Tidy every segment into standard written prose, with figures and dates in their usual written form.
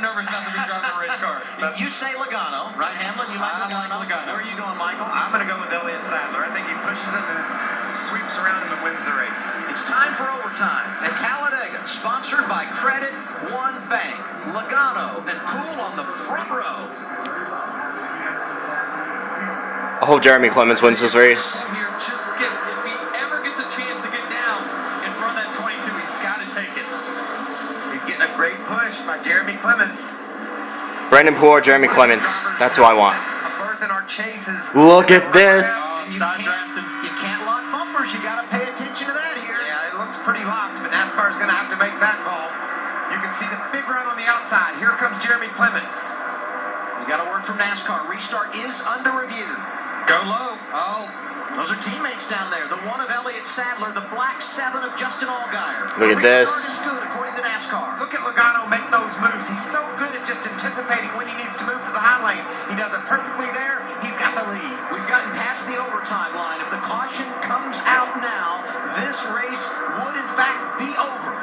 nervous not to be driving a race car. You say Logano, right, Hamlin? You like Logano? Where are you going, Michael? I'm going to go with Elliott Sadler. I think he pushes him and sweeps around him and wins the race. It's time for overtime at Talladega, sponsored by Credit One Bank. Logano and Poole on the front row. I hope Jeremy Clements wins this race. If he ever gets a chance to get down in front of that 22, he's got to take it. He's getting a great push by Jeremy Clements. Brennan Poole or Jeremy Clements. That's who I want. A berth in our chases. Look at this. You can't lock bumpers. You got to pay attention to that here. Yeah, it looks pretty locked, but NASCAR's going to have to make that call. You can see the big run on the outside. Here comes Jeremy Clements. We got a word from NASCAR. Restart is under review. Go low. Oh. Those are teammates down there. The one of Elliott Sadler, the black 7 of Justin Allgaier. Look at this. Is good, according to NASCAR. Look at Logano make those moves. He's so good at just anticipating when he needs to move to the high lane. He does it perfectly there. He's got the lead. We've gotten past the overtime line. If the caution comes out now, this race would in fact be over.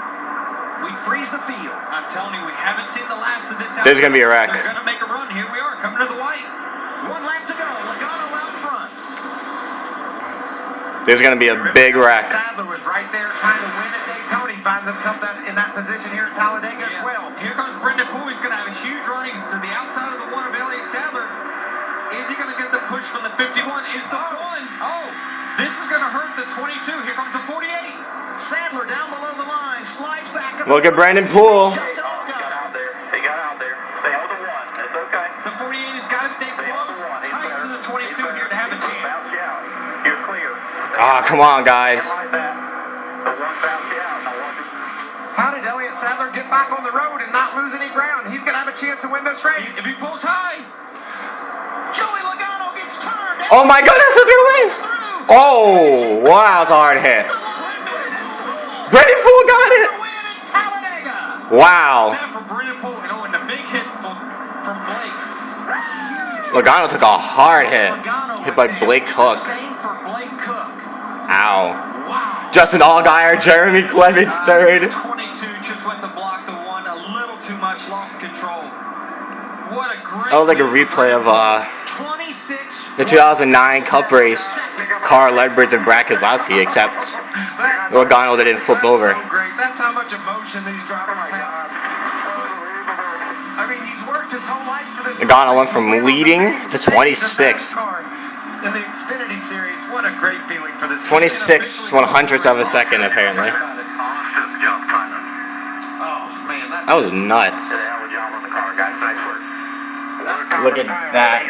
We'd freeze the field. I'm telling you, we haven't seen the last of this. There's going to be a wreck. They're going to make a run. Here we are, coming to the white. 1 lap to go. Logano out front. There's going to be a big wreck. Sadler was right there trying to win at Daytona. He finds himself in that position here at Talladega as well. Here comes Brennan Poole. He's going to have a huge run. He's to the outside of the one of Elliott Sadler. Is he going to get the push from the 51? Is the one? Oh, this is going to hurt the 22. Here comes the 48. Sadler down below the line. Slides back. Look at Brennan Poole. He got out there. Stay on the one. It's okay. The 48 has got to stay close, tight to the 22 here to have a chance. Bounce you out. You're clear. Ah, come on, guys. Like that. The one bounce you out. Now watch it. How did Elliott Sadler get back on the road and not lose any ground? He's going to have a chance to win this race. If he pulls high. Joey Logano gets turned. Oh my goodness, who's going to win? Oh, wow, that's a hard hit. Brennan Poole got it. Wow. That for Brennan Poole, and a big hit from Blake. Logano took a hard hit. Hit by Blake Cook. Same for Blake Cook. Ow. Wow. Justin Allgaier, Jeremy Clements third. 22 just went to block the one a little too much, lost control. What a great. That was like a replay of 26. the 2009 Cup race. Carl Edwards and Brad Keselowski, except Logano didn't flip over. So great. That's how much emotion these drivers have. I mean, he's worked his whole life for this. Logano went from leading to 26th. In the Xfinity Series, what a great feeling for this. 26 100th of a second, apparently. Oh man, That was nuts. Look at that.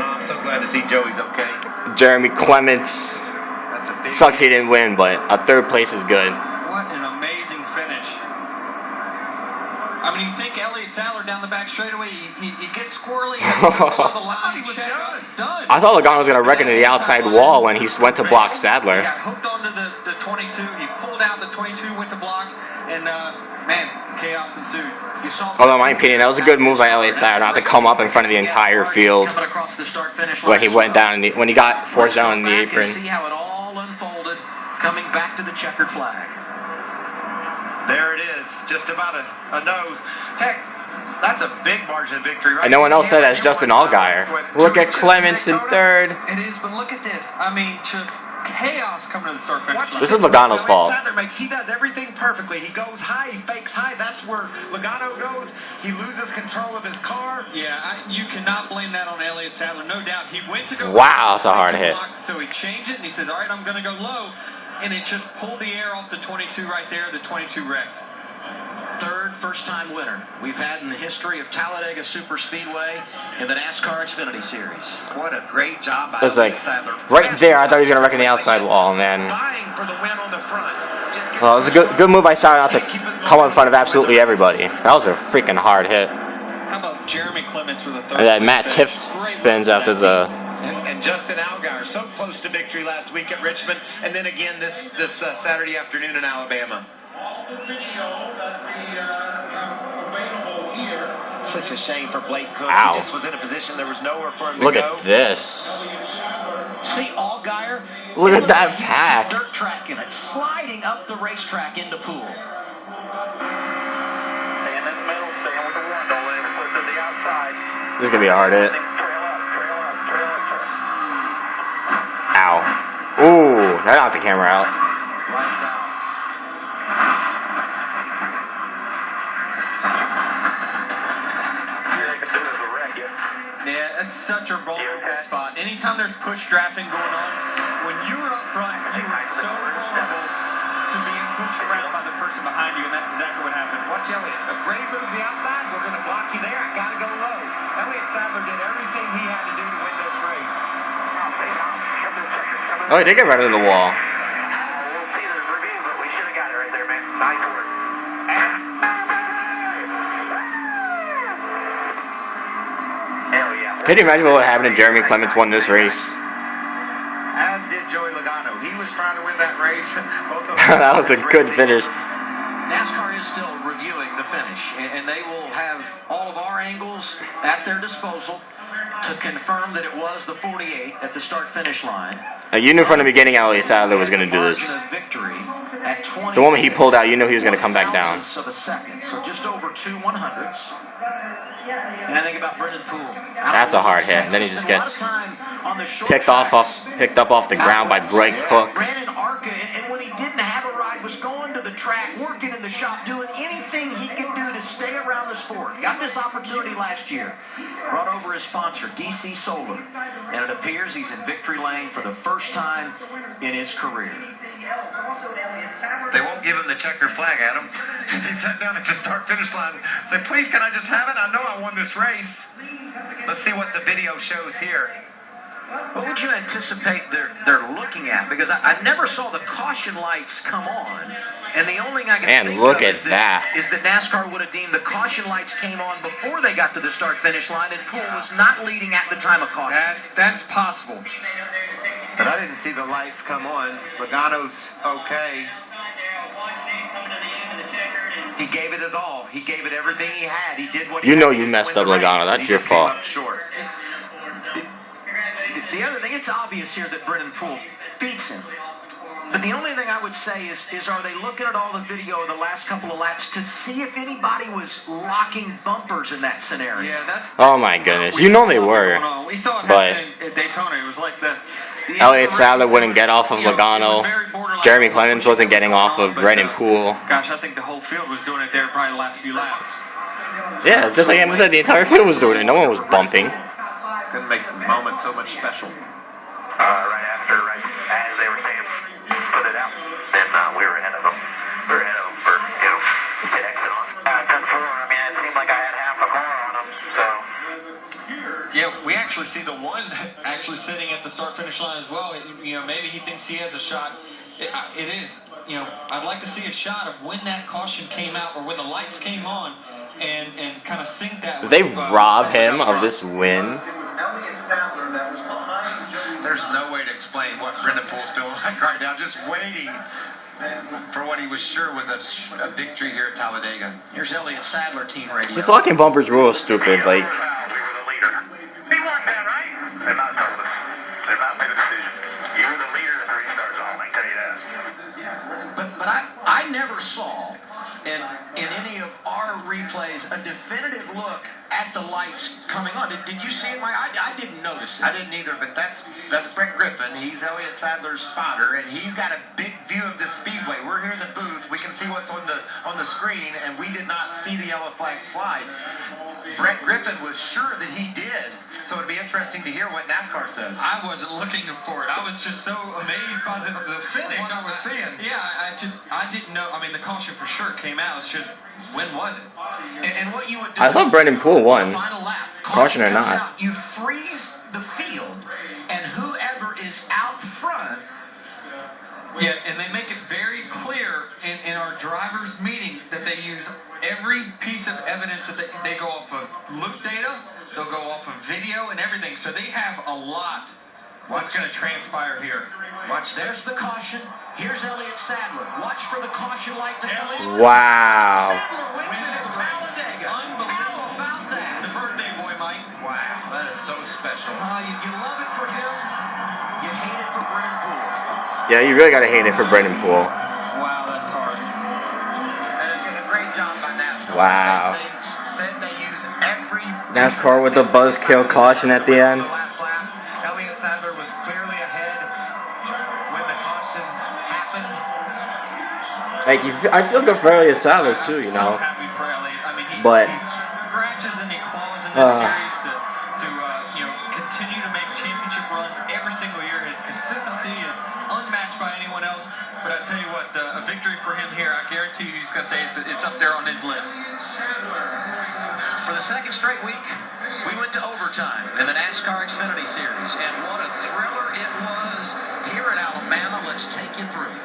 I'm so glad to see Joey's okay. Jeremy Clements. That's a big. Sucks he didn't win, but a third place is good. What an amazing finish. I mean, you think Elliott Sadler down the back straightaway, he gets squirrely. The line, he was check done. done. I thought Logano was going to wreck into the outside wall when he went to block Sadler. He got hooked onto the 22. He pulled out the 22, went to block, and man, chaos ensued. You saw. Although, in my opinion, that was a good move by Elliott Sadler not to come up in front of the entire field when he went down when he got forced down in the apron. See how it all unfolded, coming back to the checkered flag. There it is, just about a nose. Heck, that's a big margin of victory, right? And no one else said that's Justin Allgaier. Look at Clements in third. It is, but look at this. I mean, just chaos coming to the start finish line. This is Logano's fault. He does everything perfectly. He goes high, he fakes high. That's where Logano goes. He loses control of his car. Yeah, you cannot blame that on Elliott Sadler. No doubt. He went to go. Wow, that's a hard hit. So he changed it, and he says, all right, I'm going to go low. And it just pulled the air off the 22 right there. The 22 wrecked. Third first-time winner we've had in the history of Talladega Superspeedway in the NASCAR Xfinity Series. What a great job by It's like, Sadler. right there, I thought he was going to wreck in the outside wall, man. Vying for the win on the front. Well, it was a good move by Sadler not to come in front of absolutely everybody. That was a freaking hard hit. How about Jeremy Clements for the third? And then Matt Tift spins after the... And Justin Allgaier, so close to victory last week at Richmond, and then again this Saturday afternoon in Alabama. Such a shame for Blake Cook. Ow. He just was in a position there was nowhere for him to Look go. at this. See Allgaier. Look at that pack. Dirt track in it, sliding up the racetrack into Poole. Stay in this middle. Stay in with the This is gonna be a hard hit. Ow. Ooh, that knocked the camera out. Lights out. Yeah, that's such a vulnerable spot. Anytime there's push drafting going on, when you were up front, you were so vulnerable to being pushed around by the person behind you, and that's exactly what happened. Watch Elliott. A great move to the outside. We're going to block you there. I got to go low. Elliott Sadler did everything he had to do to win this race. Oh, he did get right into the wall. We'll see the review, but we should have got it right there, man. Nice work. Hell yeah. Can you imagine what would happen if Jeremy Clements won this race? As did Joey Logano. He was trying to win that race. Both of them That was a good finish. NASCAR is still reviewing the finish, and they will have all of our angles at their disposal to confirm that it was the 48 at the start-finish line. Now, you knew from the beginning Elliott Sadler was going to do this. Victory at 26 The moment he pulled out, you knew he was going to come back down. of a second, so just over 2 100ths. And I think about Brennan Poole. That's a hard hit. And then he just gets picked up off the ground by Greg Cook. Brandon Arca, and when he didn't have a ride, was going to the track, working in the shop, doing anything he could do to stay around the sport. Got this opportunity last year. Brought over his sponsor, DC Solar. And it appears he's in victory lane for the first time in his career. They won't give him the checkered flag, Adam. He sat down at the start-finish line and said, please, can I just have it? I know I won this race. Let's see what the video shows here. What would you anticipate they're looking at? Because I never saw the caution lights come on. And the only thing I can think look of at is that NASCAR would have deemed the caution lights came on before they got to the start-finish line, and Poole was not leading at the time of caution. That's possible. But I didn't see the lights come on. Logano's okay. He gave it his all. He gave it everything he had. He did what he You had know to you do messed to up, win the Logano. race. That's He your just came fault. up short. The other thing, it's obvious here that Brennan Poole beats him. But the only thing I would say is are they looking at all the video of the last couple of laps to see if anybody was locking bumpers in that scenario? Yeah, that's. Oh my goodness. You know they were. We saw it But happen at Daytona. It was like the Elliott Sadler wouldn't get off of Logano. Jeremy Clements wasn't getting off of Brennan Poole. Gosh, I think the whole field was doing it there probably the last few laps. Yeah, just like Emma said, the entire field was doing it. No one was bumping. It's going to make the moment so much special. Right after, as they were saying, put it out, then we were ahead of them. We were ahead of them for, hit exit on. 10-4, I mean, it seemed like I had half a car on them, so. Yeah, we actually see the one actually sitting at the start-finish line as well. Maybe he thinks he has a shot. It is, I'd like to see a shot of when that caution came out or when the lights came on and kind of sync that. Did they rob him of this win? There's no way to explain what Brennan Poole's feeling like right now, just waiting for what he was sure was a victory here at Talladega. Here's Elliott Sadler team radio. This locking bumpers rule is stupid. Like, We were the leader. He won that, right? They're not told us. They've not made a decision. You were the leader at the restarts on, I can tell you that. But I never saw in any of our replays a definitive look at the lights coming on. Did you see it, Mike? I didn't notice it. I didn't either, but that's Brett Griffin. He's Elliott Sadler's spotter, and he's got a big view of the speedway. We're here in the booth. We can see what's on the screen, and we did not see the yellow flag fly. Brett Griffin was sure that he did, so it'd be interesting to hear what NASCAR says. I wasn't looking for it. I was just so amazed by the finish. What I was seeing. Yeah, I didn't know. I mean, the caution for sure came out. It's just, when was it? And what you would do, I thought Brennan Poole won. final lap, Caution or comes not. out, you freeze the field, and whoever is out front. Yeah, and they make it very clear in our drivers' meeting that they use every piece of evidence that they go off of loop data, they'll go off of video and everything. So they have a lot what's going to transpire here. Watch, there's the caution. Here's Elliott Sadler. Watch for the caution light to come in. Wow. Sadler wins it at Talladega. How about that? The birthday boy, Mike. Wow, that is so special. You love it for him. You hate it for Brennan Poole. Yeah, you really gotta hate it for Brennan Poole. Wow, that's hard. And it's been a great job by NASCAR. Wow. They said, they use every NASCAR with the buzzkill caution at the end. The last lap, Elliott Sadler was clearly ahead when the caution happened. Like, I feel good for Elliott Sadler too, you know. So happy for Elliott. I mean, he But scratches and he claws in this series to continue to make championship runs every single year. His consistency is unmatched by anyone else. But I tell you what, a victory for him here, I guarantee you he's going to say it's up there on his list. For the second straight week, we went to overtime in the NASCAR Xfinity Series, and what a thriller it was here at Alabama. Let's take you through.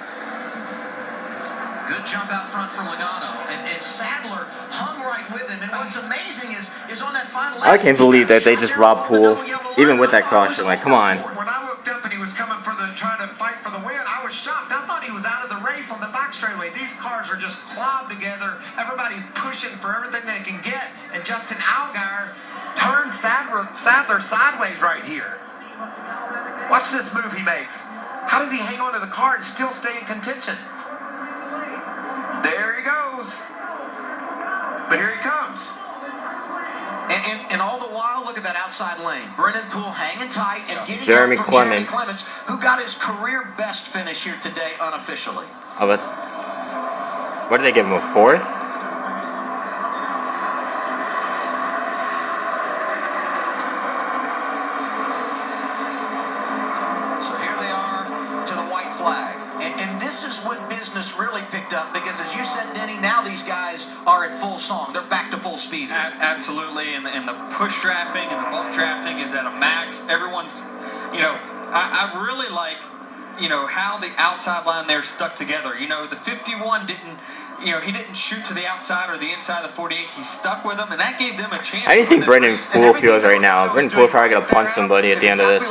Good jump out front for Logano, and Sadler hung right with him. And what's amazing is on that final lap, I can't believe that they just robbed Poole, even with that caution. Like, come on. When I looked up and he was coming for trying to fight for the win, I was shocked. I thought he was out of the race on the back straightaway. These cars are just clobbed together. Everybody pushing for everything they can get. And Justin Allgaier turns Sadler sideways right here. Watch this move he makes. How does he hang on to the car and still stay in contention? There he goes. But here he comes. And all the while, look at that outside lane. Brennan Poole hanging tight and getting Jeremy up from Jeremy Clements. Clements, who got his career best finish here today unofficially. Oh, but what did they give him, a fourth? So here they are to the white flag. And this is when business really picked up because, as you said, Denny, now these guys are at full song. They're back to full speed. Absolutely, and the push drafting and the bump drafting is at a max. Everyone's, I really like, how the outside line there stuck together. The 51 didn't, he didn't shoot to the outside or the inside of the 48. He stuck with them, and that gave them a chance. How do you think Brennan Poole feels right now? Brennan Poole probably going to punch somebody at the end of this.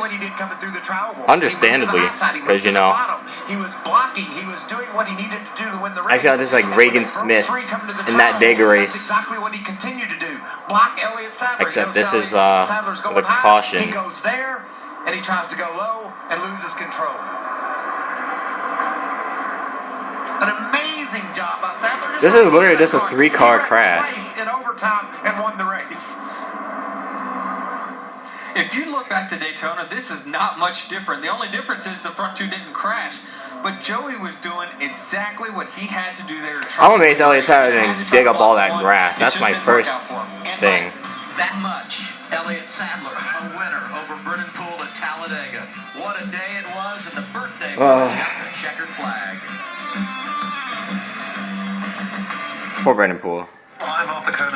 Understandably, because, he was blocking. He was doing what he needed to do to win the race. I feel like this is like Reagan Smith in that Dega race. That's exactly what he continued to do. Block Elliott Sadler. Except this is Sadler's going the high. caution. He goes there, and he tries to go low and loses control. An amazing job by Sadler. This is literally just a 3-car crash. In overtime and won the race. If you look back to Daytona, this is not much different. The only difference is the front two didn't crash. But Joey was doing exactly what he had to do there. I'm amazed Elliott Sadler didn't dig up all that grass. That's my first thing. That much. Elliott Sadler, a winner over Brennan Poole at Talladega. What a day it was, and the birthday was got the checkered flag. Poor Brennan Poole. Live off the coast.